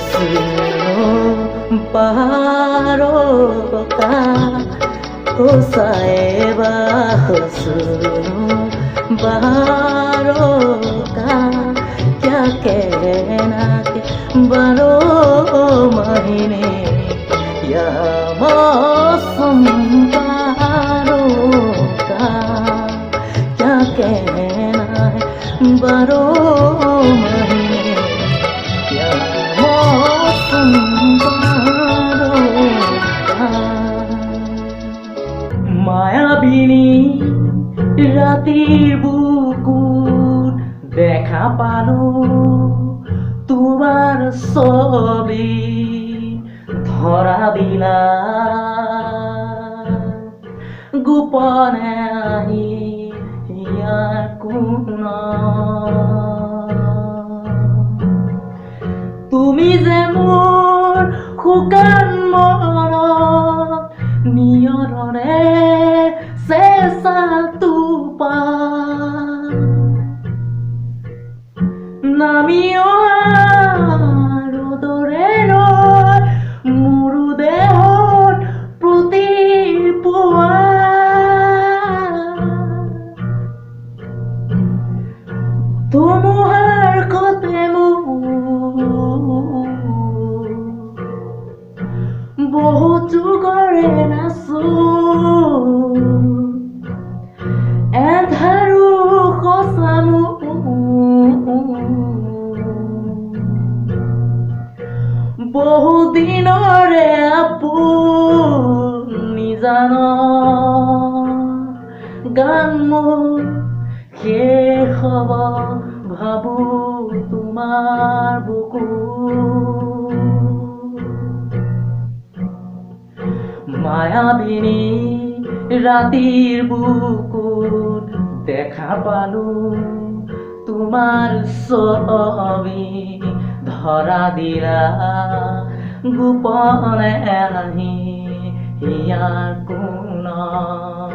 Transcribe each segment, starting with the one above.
सुनो पहाड़ों का ओ साहिबा सुनो बहारों का क्या कहना कि 12 महीने या मौसम बहारों का क्या कहना है 12 महीने या मौसम बहारों का মায়াবিনী রাতির বুকুর দেখা পালো তোমার ছবি ধরা দিলা গোপনে আহি ইয়াৰ কোণত তুমি যে মোৰ শুকান মনত নিয়ৰৰে চেঁচা টোপাল নামি অহা ৰ'দৰে ৰয় মোৰ দেহত প্ৰতিপুৱা ধুমুহাৰ কতে বহুত যুগৰে নাচো এন্ধাৰো সঁচামো বহু দিনৰে আপুনি জান গান মোৰ শেষ হ'ব ভাবো তোমাৰ বুকু মায়াবিনী ৰাতিৰ বুকুত দেখা পালো তোমাৰ ছবি ধৰা দিলা গোপনে আহি ইয়াৰ কোণত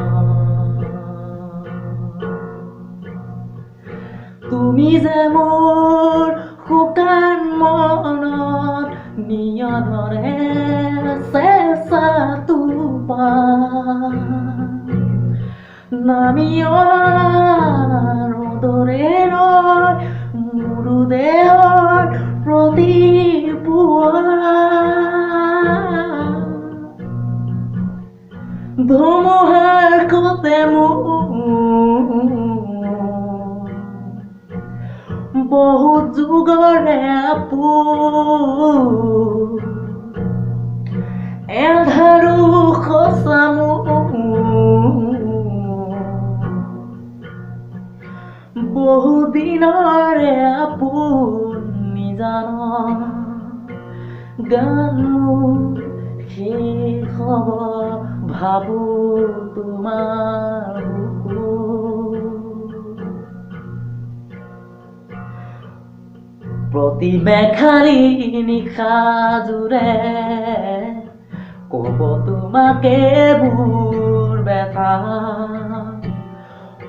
তুমি যে মোৰ শুকান মনত নিয়ৰৰে চেঁচা টোপাল নামি অহা ৰ'দৰে ৰয় মোৰ দেহত প্ৰতিপুৱা ধুমুহাৰ কতে বহুত যুগৰে এন্ধাৰো সঁচামো বহু দিনৰে আপুনি জান গান মোৰ শেষ হ'ব ভাবো তোমাৰ বুকু প্ৰতি মেঘাৰী নিশা জোৰে ক'ব তোমাকে মোৰ ব্যথা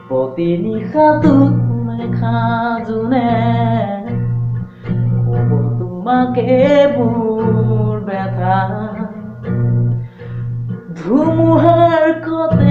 প্ৰতি নিশাটো মেঘা জোনে ক'ব তোমাকে মোৰ ব্যথা ধুমুহাৰ কতে